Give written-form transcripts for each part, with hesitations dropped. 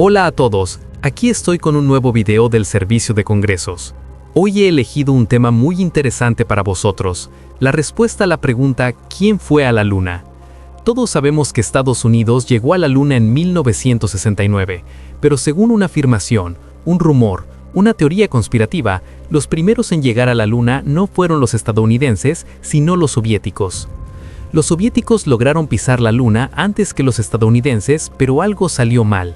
Hola a todos, aquí estoy con un nuevo video del Servicio de Congresos. Hoy he elegido un tema muy interesante para vosotros, la respuesta a la pregunta ¿quién fue a la Luna? Todos sabemos que Estados Unidos llegó a la Luna en 1969, pero según una afirmación, un rumor, una teoría conspirativa, los primeros en llegar a la Luna no fueron los estadounidenses, sino los soviéticos. Los soviéticos lograron pisar la Luna antes que los estadounidenses, pero algo salió mal.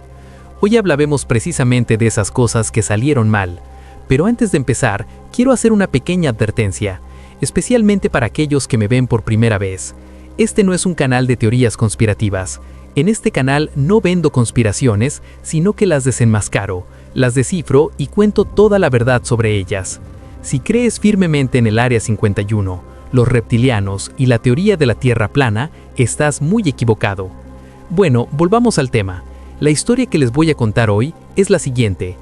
Hoy hablaremos precisamente de esas cosas que salieron mal. Pero antes de empezar, quiero hacer una pequeña advertencia, especialmente para aquellos que me ven por primera vez. Este no es un canal de teorías conspirativas. En este canal no vendo conspiraciones, sino que las desenmascaro, las descifro y cuento toda la verdad sobre ellas. Si crees firmemente en el Área 51, los reptilianos y la teoría de la Tierra plana, estás muy equivocado. Bueno, volvamos al tema. La historia que les voy a contar hoy es la siguiente.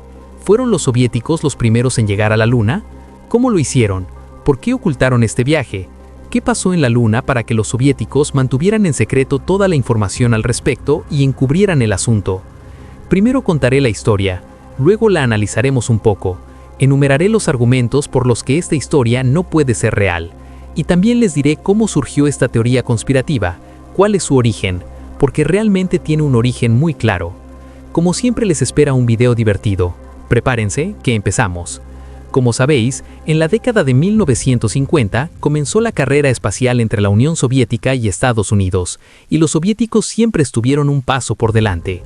¿Fueron los soviéticos los primeros en llegar a la Luna? ¿Cómo lo hicieron? ¿Por qué ocultaron este viaje? ¿Qué pasó en la Luna para que los soviéticos mantuvieran en secreto toda la información al respecto y encubrieran el asunto? Primero contaré la historia, luego la analizaremos un poco. Enumeraré los argumentos por los que esta historia no puede ser real. Y también les diré cómo surgió esta teoría conspirativa, cuál es su origen, porque realmente tiene un origen muy claro. Como siempre les espera un video divertido. Prepárense, que empezamos. Como sabéis, en la década de 1950 comenzó la carrera espacial entre la Unión Soviética y Estados Unidos, y los soviéticos siempre estuvieron un paso por delante.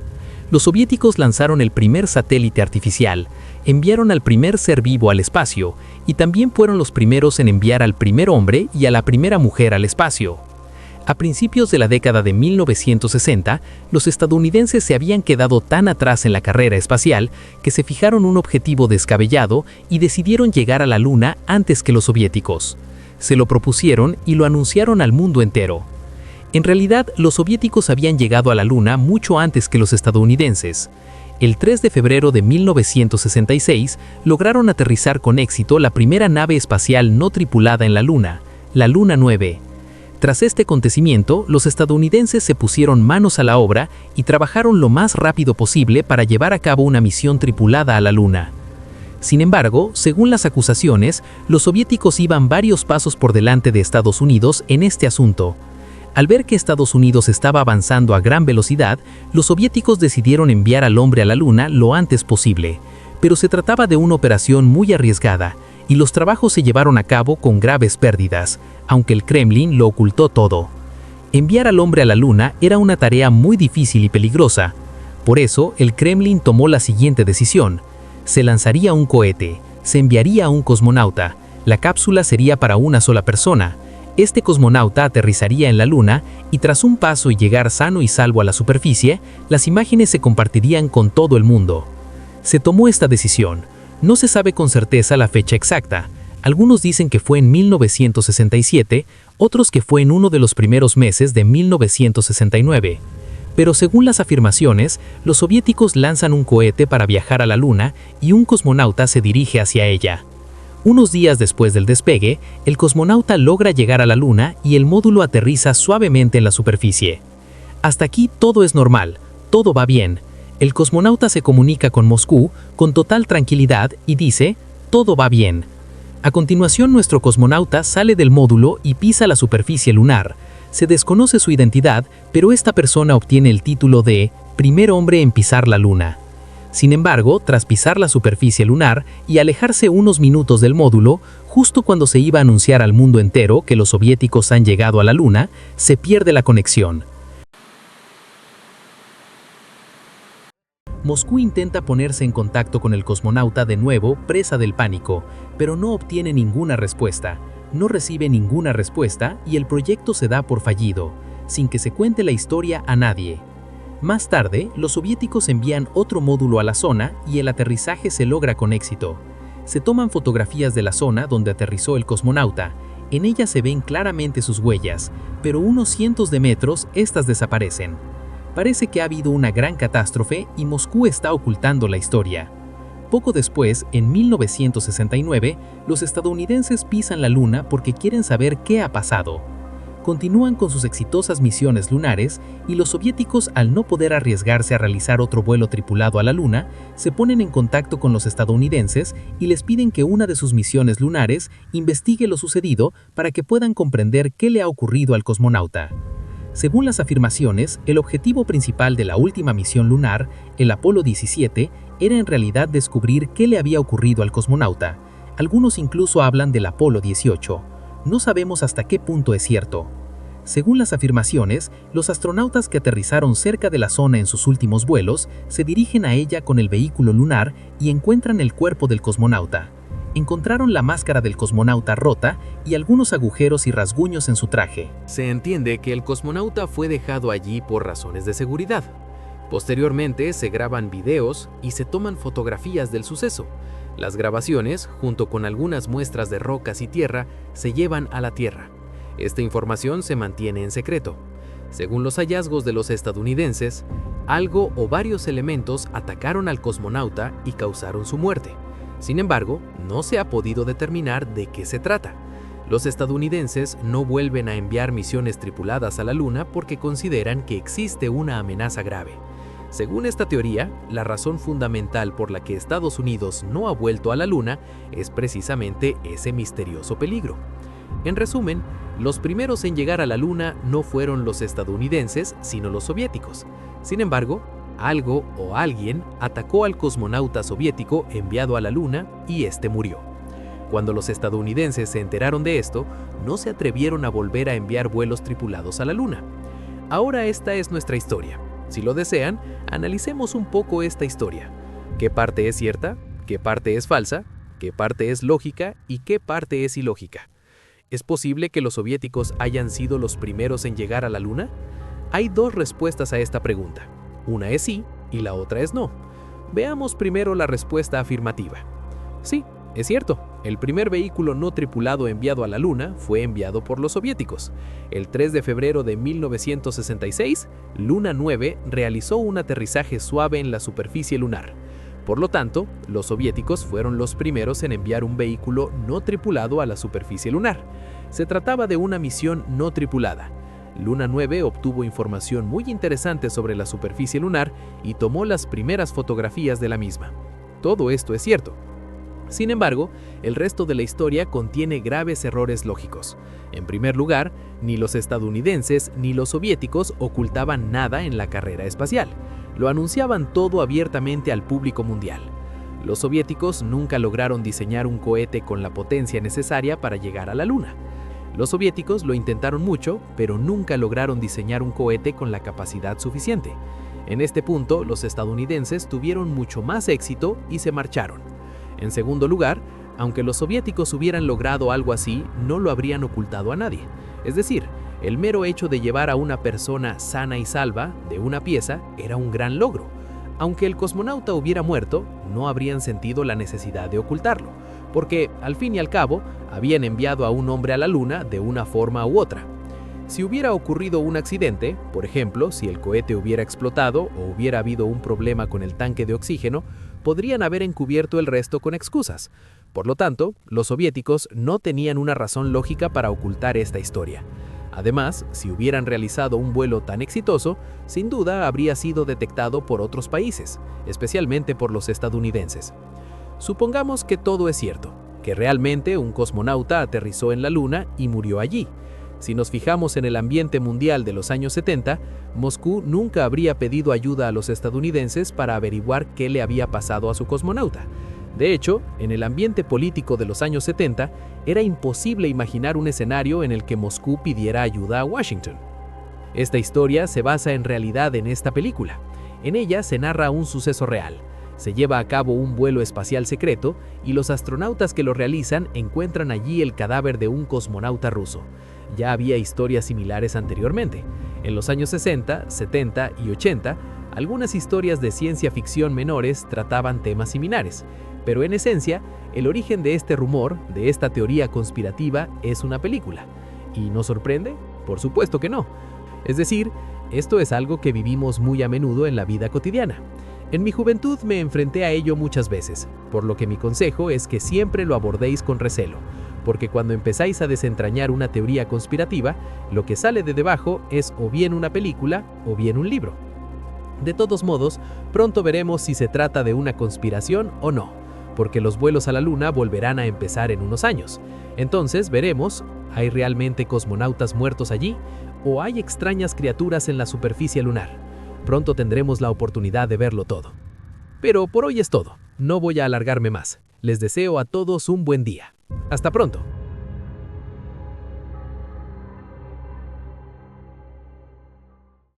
Los soviéticos lanzaron el primer satélite artificial, enviaron al primer ser vivo al espacio, y también fueron los primeros en enviar al primer hombre y a la primera mujer al espacio. A principios de la década de 1960, los estadounidenses se habían quedado tan atrás en la carrera espacial que se fijaron un objetivo descabellado y decidieron llegar a la Luna antes que los soviéticos. Se lo propusieron y lo anunciaron al mundo entero. En realidad, los soviéticos habían llegado a la Luna mucho antes que los estadounidenses. El 3 de febrero de 1966 lograron aterrizar con éxito la primera nave espacial no tripulada en la Luna, la Luna 9. Tras este acontecimiento, los estadounidenses se pusieron manos a la obra y trabajaron lo más rápido posible para llevar a cabo una misión tripulada a la Luna. Sin embargo, según las acusaciones, los soviéticos iban varios pasos por delante de Estados Unidos en este asunto. Al ver que Estados Unidos estaba avanzando a gran velocidad, los soviéticos decidieron enviar al hombre a la Luna lo antes posible. Pero se trataba de una operación muy arriesgada, y los trabajos se llevaron a cabo con graves pérdidas, aunque el Kremlin lo ocultó todo. Enviar al hombre a la Luna era una tarea muy difícil y peligrosa. Por eso, el Kremlin tomó la siguiente decisión. Se lanzaría un cohete, se enviaría a un cosmonauta, la cápsula sería para una sola persona. Este cosmonauta aterrizaría en la Luna y tras un paso y llegar sano y salvo a la superficie, las imágenes se compartirían con todo el mundo. Se tomó esta decisión. No se sabe con certeza la fecha exacta. Algunos dicen que fue en 1967, otros que fue en uno de los primeros meses de 1969. Pero según las afirmaciones, los soviéticos lanzan un cohete para viajar a la Luna y un cosmonauta se dirige hacia ella. Unos días después del despegue, el cosmonauta logra llegar a la Luna y el módulo aterriza suavemente en la superficie. Hasta aquí todo es normal, todo va bien. El cosmonauta se comunica con Moscú con total tranquilidad y dice, todo va bien. A continuación nuestro cosmonauta sale del módulo y pisa la superficie lunar. Se desconoce su identidad, pero esta persona obtiene el título de primer hombre en pisar la Luna. Sin embargo, tras pisar la superficie lunar y alejarse unos minutos del módulo, justo cuando se iba a anunciar al mundo entero que los soviéticos han llegado a la Luna, se pierde la conexión. Moscú intenta ponerse en contacto con el cosmonauta de nuevo, presa del pánico, pero no obtiene ninguna respuesta. No recibe ninguna respuesta y el proyecto se da por fallido, sin que se cuente la historia a nadie. Más tarde, los soviéticos envían otro módulo a la zona y el aterrizaje se logra con éxito. Se toman fotografías de la zona donde aterrizó el cosmonauta. En ellas se ven claramente sus huellas, pero unos cientos de metros estas desaparecen. Parece que ha habido una gran catástrofe y Moscú está ocultando la historia. Poco después, en 1969, los estadounidenses pisan la Luna porque quieren saber qué ha pasado. continúan con sus exitosas misiones lunares y los soviéticos, al no poder arriesgarse a realizar otro vuelo tripulado a la Luna, se ponen en contacto con los estadounidenses y les piden que una de sus misiones lunares investigue lo sucedido para que puedan comprender qué le ha ocurrido al cosmonauta. Según las afirmaciones, el objetivo principal de la última misión lunar, el Apolo 17, era en realidad descubrir qué le había ocurrido al cosmonauta. Algunos incluso hablan del Apolo 18. No sabemos hasta qué punto es cierto. Según las afirmaciones, los astronautas que aterrizaron cerca de la zona en sus últimos vuelos se dirigen a ella con el vehículo lunar y encuentran el cuerpo del cosmonauta. Encontraron la máscara del cosmonauta rota y algunos agujeros y rasguños en su traje. Se entiende que el cosmonauta fue dejado allí por razones de seguridad. Posteriormente se graban videos y se toman fotografías del suceso. Las grabaciones, junto con algunas muestras de rocas y tierra, se llevan a la Tierra. Esta información se mantiene en secreto. Según los hallazgos de los estadounidenses, algo o varios elementos atacaron al cosmonauta y causaron su muerte. Sin embargo, no se ha podido determinar de qué se trata. Los estadounidenses no vuelven a enviar misiones tripuladas a la Luna porque consideran que existe una amenaza grave. Según esta teoría, la razón fundamental por la que Estados Unidos no ha vuelto a la Luna es precisamente ese misterioso peligro. En resumen, los primeros en llegar a la Luna no fueron los estadounidenses, sino los soviéticos. Sin embargo, algo o alguien atacó al cosmonauta soviético enviado a la Luna y este murió. Cuando los estadounidenses se enteraron de esto, no se atrevieron a volver a enviar vuelos tripulados a la Luna. Ahora esta es nuestra historia. Si lo desean, analicemos un poco esta historia. ¿Qué parte es cierta? ¿Qué parte es falsa? ¿Qué parte es lógica? ¿Y qué parte es ilógica? ¿Es posible que los soviéticos hayan sido los primeros en llegar a la Luna? Hay dos respuestas a esta pregunta. Una es sí y la otra es no. Veamos primero la respuesta afirmativa. Sí, es cierto, el primer vehículo no tripulado enviado a la Luna fue enviado por los soviéticos. El 3 de febrero de 1966, Luna 9 realizó un aterrizaje suave en la superficie lunar. Por lo tanto, los soviéticos fueron los primeros en enviar un vehículo no tripulado a la superficie lunar. Se trataba de una misión no tripulada. Luna 9 obtuvo información muy interesante sobre la superficie lunar y tomó las primeras fotografías de la misma. Todo esto es cierto. Sin embargo, el resto de la historia contiene graves errores lógicos. En primer lugar, ni los estadounidenses ni los soviéticos ocultaban nada en la carrera espacial. Lo anunciaban todo abiertamente al público mundial. Los soviéticos nunca lograron diseñar un cohete con la potencia necesaria para llegar a la Luna. Los soviéticos lo intentaron mucho, pero nunca lograron diseñar un cohete con la capacidad suficiente. En este punto, los estadounidenses tuvieron mucho más éxito y se marcharon. En segundo lugar, aunque los soviéticos hubieran logrado algo así, no lo habrían ocultado a nadie. Es decir, el mero hecho de llevar a una persona sana y salva de una pieza era un gran logro. Aunque el cosmonauta hubiera muerto, no habrían sentido la necesidad de ocultarlo, porque, al fin y al cabo, habían enviado a un hombre a la Luna de una forma u otra. Si hubiera ocurrido un accidente, por ejemplo, si el cohete hubiera explotado o hubiera habido un problema con el tanque de oxígeno, podrían haber encubierto el resto con excusas. Por lo tanto, los soviéticos no tenían una razón lógica para ocultar esta historia. Además, si hubieran realizado un vuelo tan exitoso, sin duda habría sido detectado por otros países, especialmente por los estadounidenses. Supongamos que todo es cierto, que realmente un cosmonauta aterrizó en la Luna y murió allí. Si nos fijamos en el ambiente mundial de los años 70, Moscú nunca habría pedido ayuda a los estadounidenses para averiguar qué le había pasado a su cosmonauta. De hecho, en el ambiente político de los años 70, era imposible imaginar un escenario en el que Moscú pidiera ayuda a Washington. Esta historia se basa en realidad en esta película. En ella se narra un suceso real. Se lleva a cabo un vuelo espacial secreto y los astronautas que lo realizan encuentran allí el cadáver de un cosmonauta ruso. Ya había historias similares anteriormente. En los años 60, 70 y 80, algunas historias de ciencia ficción menores trataban temas similares. Pero en esencia, el origen de este rumor, de esta teoría conspirativa, es una película. ¿Y no sorprende? Por supuesto que no. Es decir, esto es algo que vivimos muy a menudo en la vida cotidiana. En mi juventud me enfrenté a ello muchas veces, por lo que mi consejo es que siempre lo abordéis con recelo, porque cuando empezáis a desentrañar una teoría conspirativa, lo que sale de debajo es o bien una película o bien un libro. De todos modos, pronto veremos si se trata de una conspiración o no, porque los vuelos a la Luna volverán a empezar en unos años. Entonces veremos, ¿hay realmente cosmonautas muertos allí o hay extrañas criaturas en la superficie lunar? Pronto tendremos la oportunidad de verlo todo. Pero por hoy es todo, no voy a alargarme más. Les deseo a todos un buen día. Hasta pronto.